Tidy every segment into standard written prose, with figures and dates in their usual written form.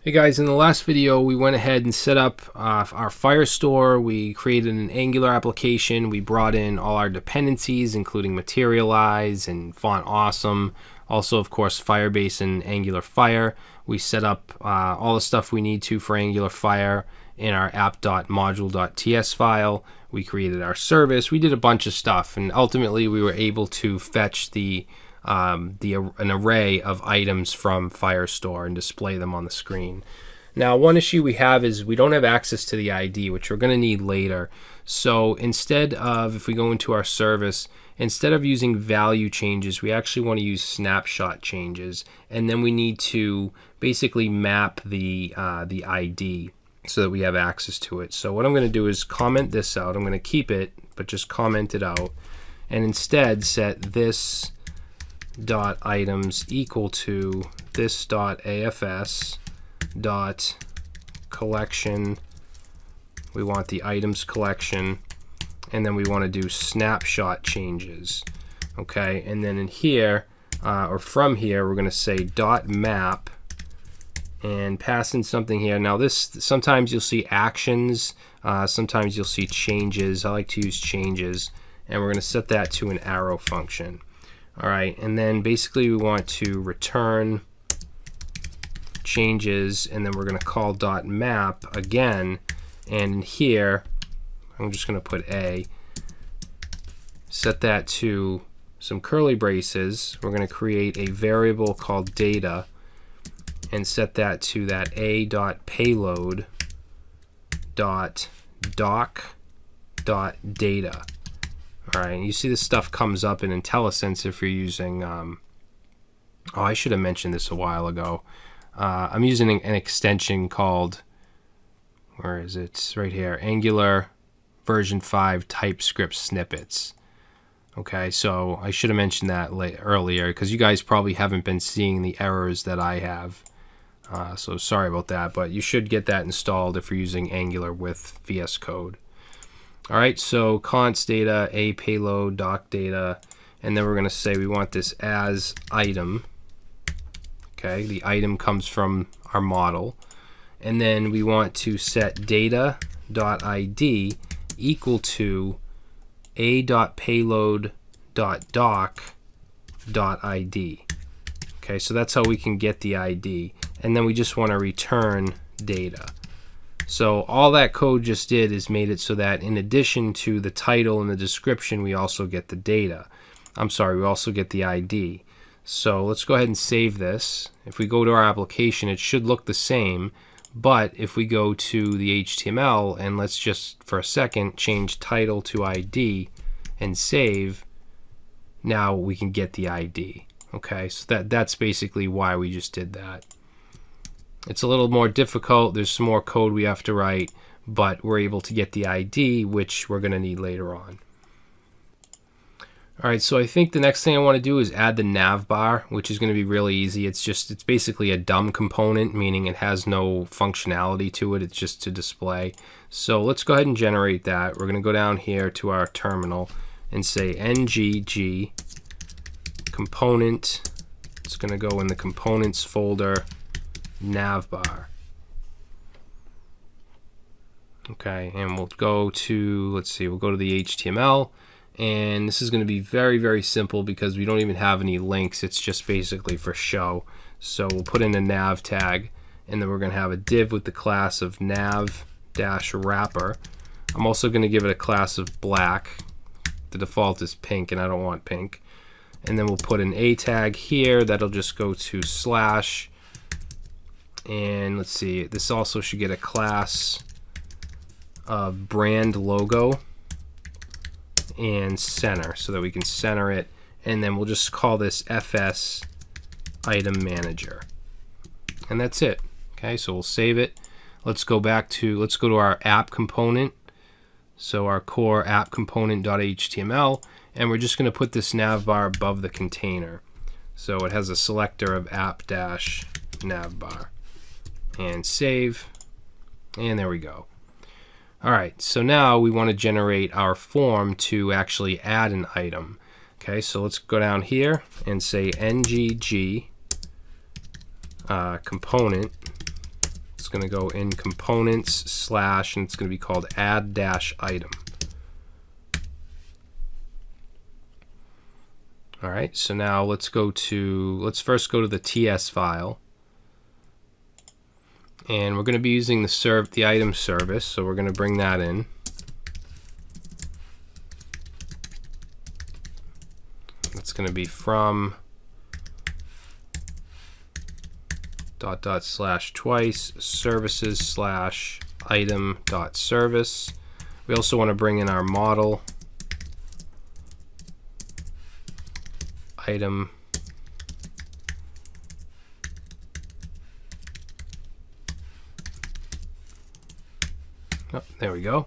Hey guys, in the last video we went ahead and set up our FireStore. We created an Angular application. We brought in all our dependencies, including Materialize and Font Awesome. Also, of course, Firebase and Angular Fire. We set up all the stuff we need to for Angular Fire in our app.module.ts file. We created our service. We did a bunch of stuff, and ultimately we were able to fetch an array of items from FireStore and display them on the screen. Now, one issue we have is we don't have access to the ID, which we're going to need later. So instead of, if we go into our service, instead of using value changes, we actually want to use snapshot changes, and then we need to basically map the ID so that we have access to it. So what I'm going to do is comment this out. I'm going to keep it, but just comment it out, and instead set this dot items equal to this dot afs dot collection. We want the items collection, and then we want to do snapshot changes. Okay, and then in here or from here we're going to say dot map and pass in something here. Now this, sometimes you'll see actions, sometimes you'll see changes. I like to use changes, and we're going to set that to an arrow function. All right, and then basically we want to return changes, and then we're going to call dot map again, and in here I'm just going to put a, set that to some curly braces. We're going to create a variable called data and set that to that a dot payload dot doc dot data. All right, and you see this stuff comes up in IntelliSense if you're using, oh, I should have mentioned this a while ago. I'm using an extension called, where is it? It's right here, Angular version 5 TypeScript snippets. Okay, so I should have mentioned that earlier because you guys probably haven't been seeing the errors that I have. So sorry about that, but you should get that installed if you're using Angular with VS Code. All right, so const data, a payload, doc data, and then we're going to say we want this as item. Okay, the item comes from our model. And then we want to set data.id equal to a.payload.doc.id. Okay, so that's how we can get the ID. And then we just want to return data. So all that code just did is made it so that in addition to the title and the description, we also get the data. I'm sorry, we also get the ID. So let's go ahead and save this. If we go to our application, it should look the same. But if we go to the HTML and let's just for a second change title to ID and save, now we can get the ID. Okay, so that's basically why we just did that. It's a little more difficult. There's some more code we have to write, but we're able to get the ID, which we're going to need later on. All right, so I think the next thing I want to do is add the navbar, which is going to be really easy. It's basically a dumb component, meaning it has no functionality to it. It's just to display. So let's go ahead and generate that. We're going to go down here to our terminal and say ngg component. It's going to go in the components folder, navbar. Okay, and we'll go to, let's see, we'll go to the HTML, and this is going to be very, very simple because we don't even have any links. It's just basically for show. So we'll put in a nav tag, and then we're going to have a div with the class of nav-wrapper. I'm also going to give it a class of black. The default is pink, and I don't want pink. And then we'll put an a tag here that'll just go to slash. And let's see, this also should get a class of brand logo and center so that we can center it. And then we'll just call this FS item manager. And that's it. Okay, so we'll save it. Let's go to our app component. So our core app component.html, and we're just going to put this navbar above the container. So it has a selector of app-navbar. And save, and there we go. All right, so now we want to generate our form to actually add an item. Okay, so let's go down here and say ngg component It's going to go in components slash, and it's going to be called add dash item. All right, so now let's first go to the TS file. And we're going to be using the item service, so we're going to bring that in. It's going to be from // twice services / item .service. We also want to bring in our model item there we go.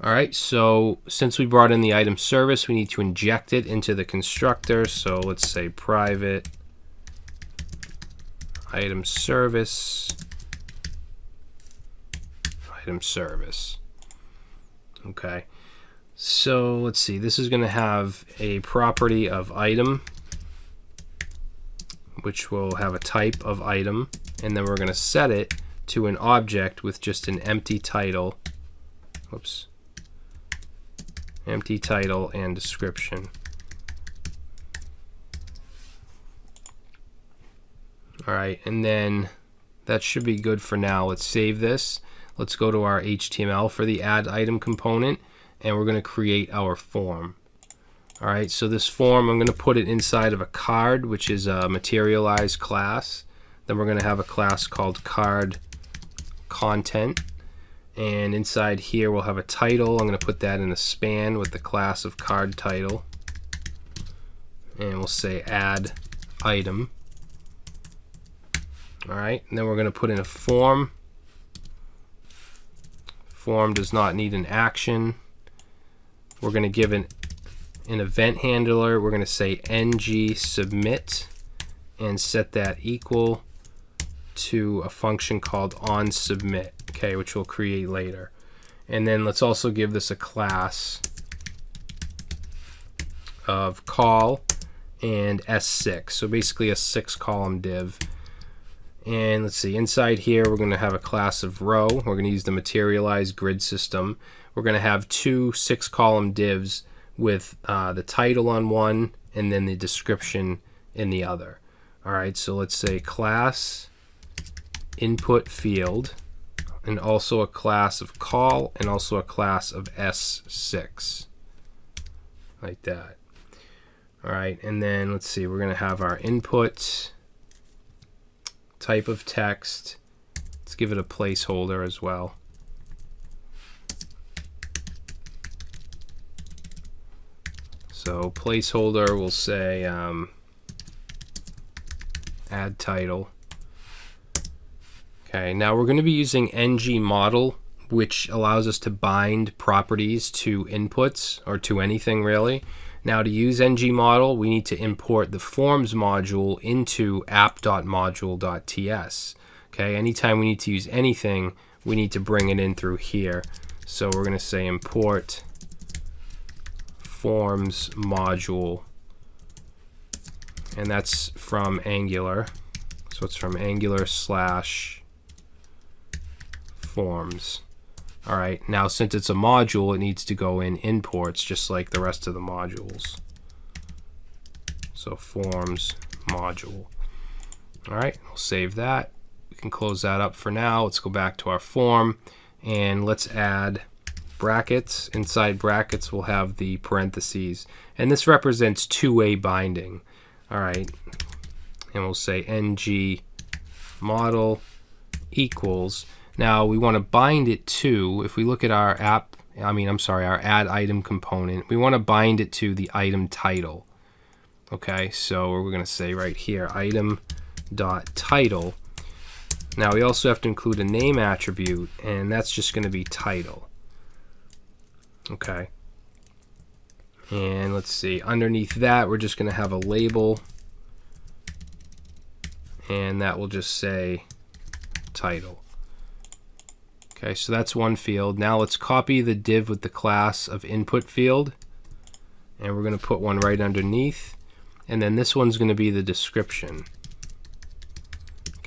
All right, so since we brought in the item service, we need to inject it into the constructor. So let's say private item service. Okay, so let's see, this is going to have a property of item, which will have a type of item, and then we're going to set it to an object with just an empty title. Whoops. Empty title and description. All right, and then that should be good for now. Let's save this. Let's go to our HTML for the add item component, and we're going to create our form. All right, so this form, I'm going to put it inside of a card, which is a materialized class. Then we're going to have a class called card content. And inside here we'll have a title. I'm going to put that in a span with the class of card title. And we'll say add item. Alright, and then we're going to put in a form. Form does not need an action. We're going to give an event handler. We're going to say ng submit and set that equal to a function called onSubmit, okay, which we'll create later. And then let's also give this a class of call and S6, so basically a 6-column div. And let's see, inside here we're going to have a class of row. We're going to use the materialized grid system. We're going to have two 6-column divs with the title on one and then the description in the other. All right, so let's say class input field, and also a class of call, and also a class of S6, like that. All right, and then let's see, we're going to have our input type of text. Let's give it a placeholder as well. So placeholder, we'll say add title. Okay, now we're going to be using ng model, which allows us to bind properties to inputs, or to anything really. Now to use ng model, we need to import the forms module into app.module.ts. Okay, anytime we need to use anything, we need to bring it in through here. So we're going to say import forms module, and that's from Angular. So it's from Angular / forms. All right, now since it's a module, it needs to go in imports just like the rest of the modules. So forms module. All right, we'll save that. We can close that up for now. Let's go back to our form and let's add brackets. Inside brackets we'll have the parentheses, and this represents two-way binding. All right, and we'll say ng model equals. Now we want to bind it to, if we look at our our add item component, we want to bind it to the item title. Okay, so we're going to say right here item.title. Now we also have to include a name attribute, and that's just going to be title. Okay, and let's see, underneath that we're just going to have a label, and that will just say title. Okay, so that's one field. Now let's copy the div with the class of input field, and we're going to put one right underneath, and then this one's going to be the description.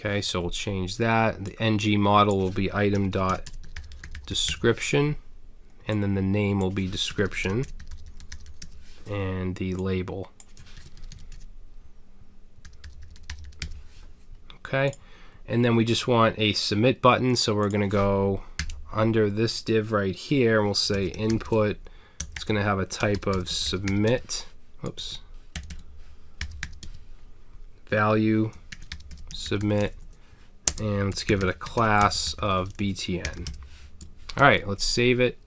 Okay, so we'll change that. The ng model will be item dot description, and then the name will be description, and the label. Okay, and then we just want a submit button, so we're going to go under this div right here, and we'll say input. It's going to have a type of submit. Oops. Value submit, and let's give it a class of btn. All right, let's save it.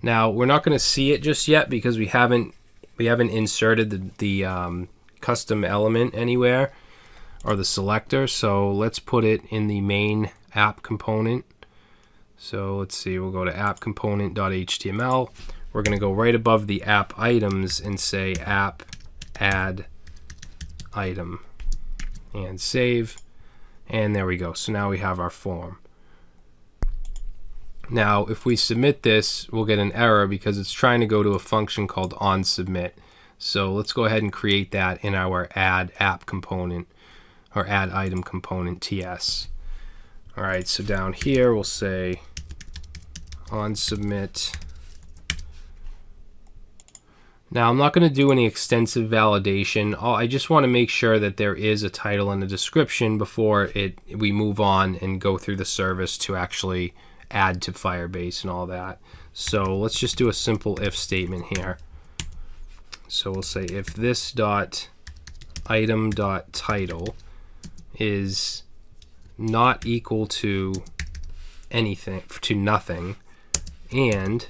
Now we're not going to see it just yet because we haven't inserted the custom element anywhere, or the selector. So let's put it in the main app component. So let's see, we'll go to app component.html. We're going to go right above the app items and say app add item, and save, and there we go. So now we have our form. Now if we submit this, we'll get an error because it's trying to go to a function called onSubmit. So let's go ahead and create that in our add app component, or add item component TS. All right, so down here we'll say onSubmit. Now I'm not going to do any extensive validation. I just want to make sure that there is a title and a description before we move on and go through the service to actually add to Firebase and all that. So let's just do a simple if statement here. So we'll say if this dot item dot title is not equal to anything, to nothing, and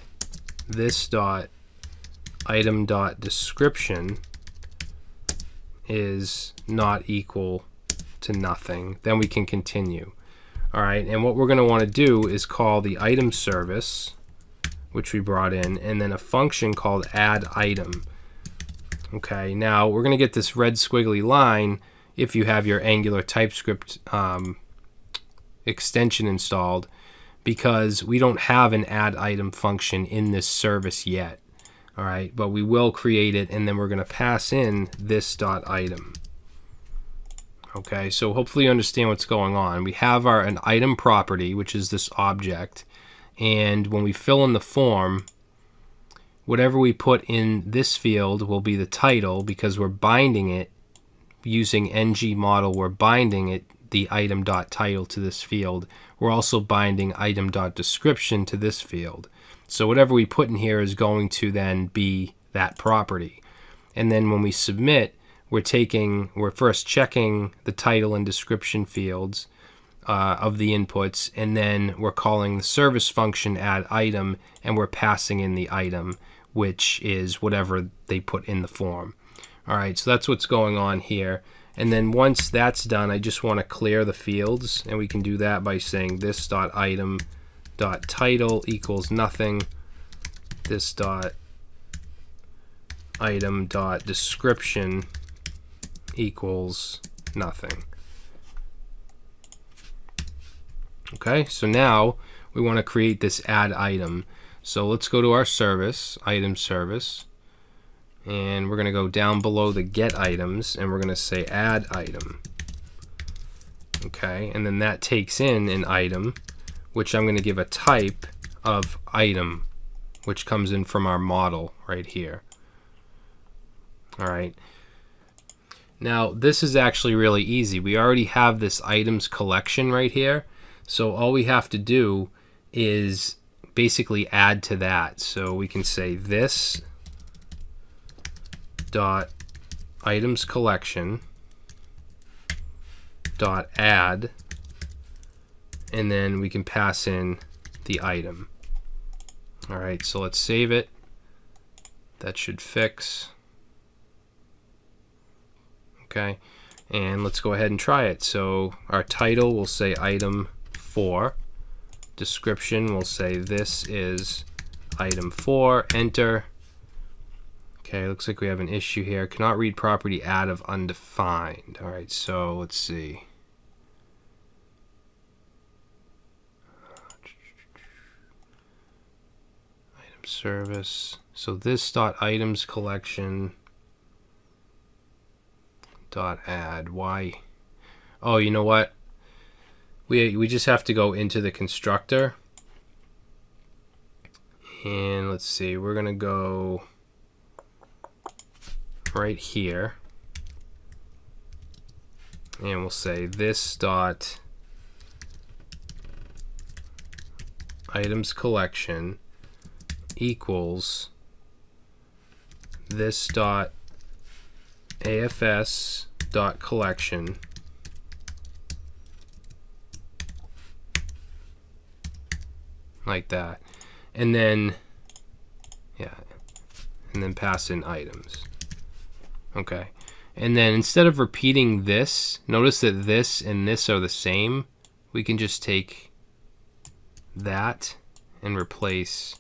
this dot item dot description is not equal to nothing, then we can continue. All right, and what we're going to want to do is call the item service, which we brought in, and then a function called add item. Okay, now we're going to get this red squiggly line if you have your Angular TypeScript extension installed, because we don't have an add item function in this service yet. All right, but we will create it, and then we're going to pass in this dot item. Okay, so hopefully you understand what's going on. We have an item property, which is this object, and when we fill in the form, whatever we put in this field will be the title, because we're binding it using ng model. We're binding it, the item dot title, to this field. We're also binding item dot description to this field. So whatever we put in here is going to then be that property. And then when we submit, we're first checking the title and description fields of the inputs, and then we're calling the service function add item, and we're passing in the item, which is whatever they put in the form. All right, so that's what's going on here. And then once that's done, I just want to clear the fields, and we can do that by saying this dot item dot title equals nothing, this dot item dot description equals nothing. Okay, so now we want to create this add item. So let's go to our service, item service, and we're going to go down below the get items, and we're going to say add item. Okay, and then that takes in an item, which I'm going to give a type of item, which comes in from our model right here. All right. Now this is actually really easy. We already have this items collection right here. So all we have to do is basically add to that. So we can say this dot items collection dot add, and then we can pass in the item. All right, so let's save it. That should fix. Okay, and let's go ahead and try it. So our title will say item 4. Description will say this is item 4. Enter. Okay, looks like we have an issue here. Cannot read property add of undefined. All right, so let's see. Item service. So this dot items collection dot add. Why Oh, you know what? We just have to go into the constructor. And let's see, we're going to go right here. And we'll say this dot items collection equals this dot AFS dot collection like that, and then pass in items. Okay, and then instead of repeating this, notice that this and this are the same. We can just take that and replace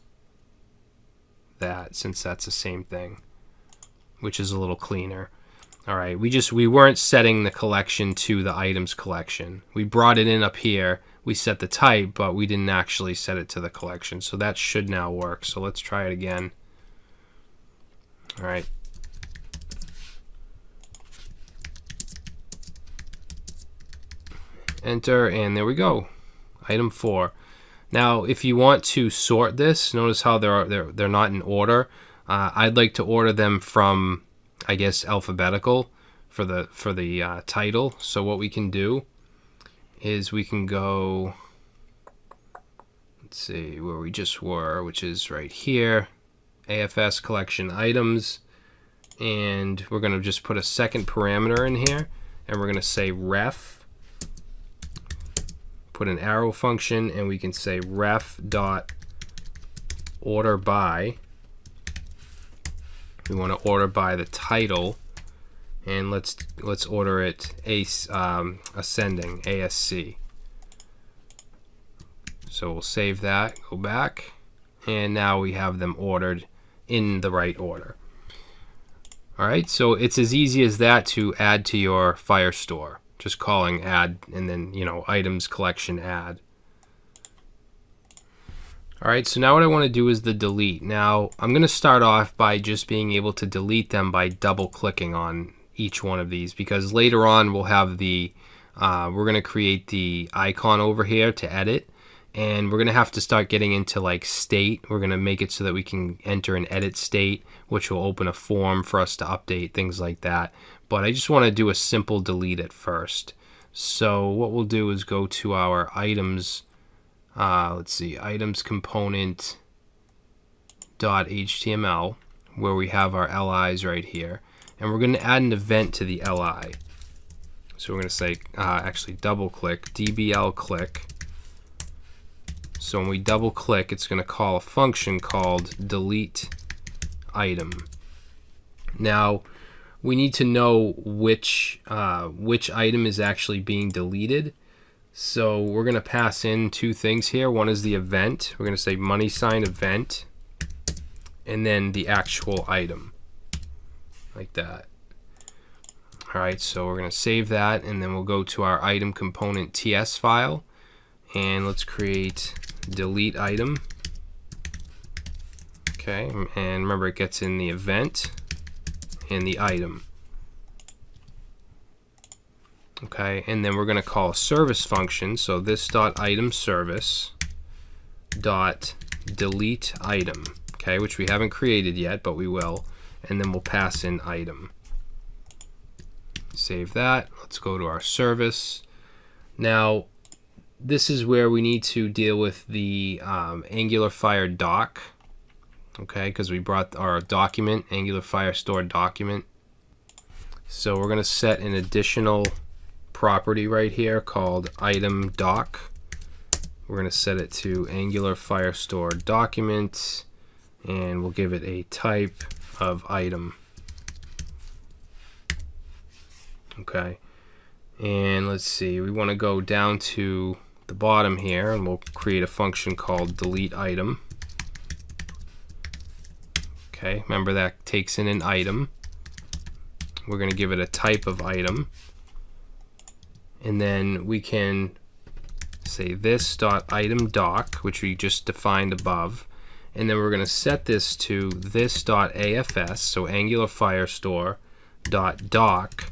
that, since that's the same thing, which is a little cleaner. All right, we weren't setting the collection to the items collection. We brought it in up here, we set the type, but we didn't actually set it to the collection. So that should now work. So let's try it again. All right. Enter, and there we go. Item 4. Now, if you want to sort this, notice how they're not in order. I'd like to order them from, I guess, alphabetical for the title. So what we can do is we can go, let's see where we just were, which is right here, AFS collection items, and we're going to just put a second parameter in here, and we're going to say ref, put an arrow function, and we can say ref dot order by. We want to order by the title, and let's order it ascending, ASC. So we'll save that, go back, and now we have them ordered in the right order. All right, so it's as easy as that to add to your FireStore. Just calling add, and then, items collection add. All right, so now what I want to do is the delete. Now, I'm going to start off by just being able to delete them by double clicking on each one of these, because later on we'll have the, we're going to create the icon over here to edit, and we're going to have to start getting into like state. We're going to make it so that we can enter an edit state, which will open a form for us to update, things like that. But I just want to do a simple delete at first. So what we'll do is go to our items, let's see, items component .html, where we have our LIs right here, and we're going to add an event to the LI. So we're going to say, actually double click, dbl click. So when we double click, it's going to call a function called delete item. Now we need to know which item is actually being deleted. So we're going to pass in two things here. One is the event. We're going to say money sign event, and then the actual item, like that. All right, so we're going to save that, and then we'll go to our item component TS file, and let's create delete item. Okay, and remember it gets in the event and the item. Okay, and then we're going to call a service function. So this dot item service dot delete item. Okay, which we haven't created yet, but we will. And then we'll pass in item. Save that. Let's go to our service. Now, this is where we need to deal with the Angular Fire doc. Okay, because we brought our document, Angular FireStore document. So we're going to set an additional property right here called item doc. We're going to set it to Angular FireStore document, and we'll give it a type of item. Okay, and let's see, we want to go down to the bottom here, and we'll create a function called delete item. Okay, remember that takes in an item. We're going to give it a type of item, and then we can say this dot item doc, which we just defined above, and then we're going to set this to this dot AFS, so Angular FireStore dot doc,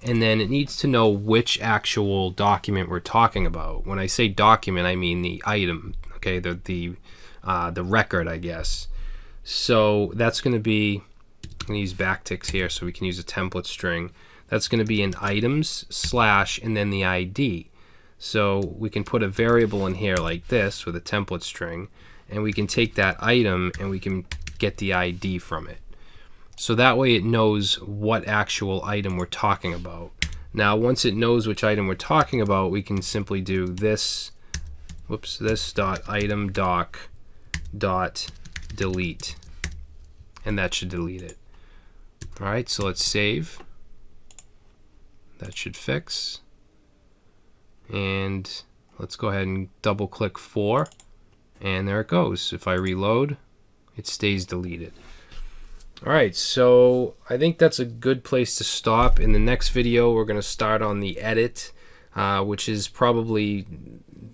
and then it needs to know which actual document we're talking about. When I say document, I mean the item, okay, the record, I guess. So that's going to be, I'm going to use backticks here so we can use a template string. That's going to be in items / and then the ID. So we can put a variable in here like this with a template string, and we can take that item and we can get the ID from it. So that way it knows what actual item we're talking about. Now once it knows which item we're talking about, we can simply do this, this dot item doc dot delete, and that should delete it. Alright, so let's save. That should fix. And let's go ahead and double click 4, and there it goes. If I reload, it stays deleted. Alright, so I think that's a good place to stop. In the next video, we're going to start on the edit, which is probably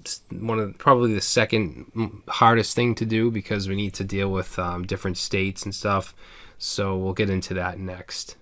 the second hardest thing to do, because we need to deal with different states and stuff. So we'll get into that next.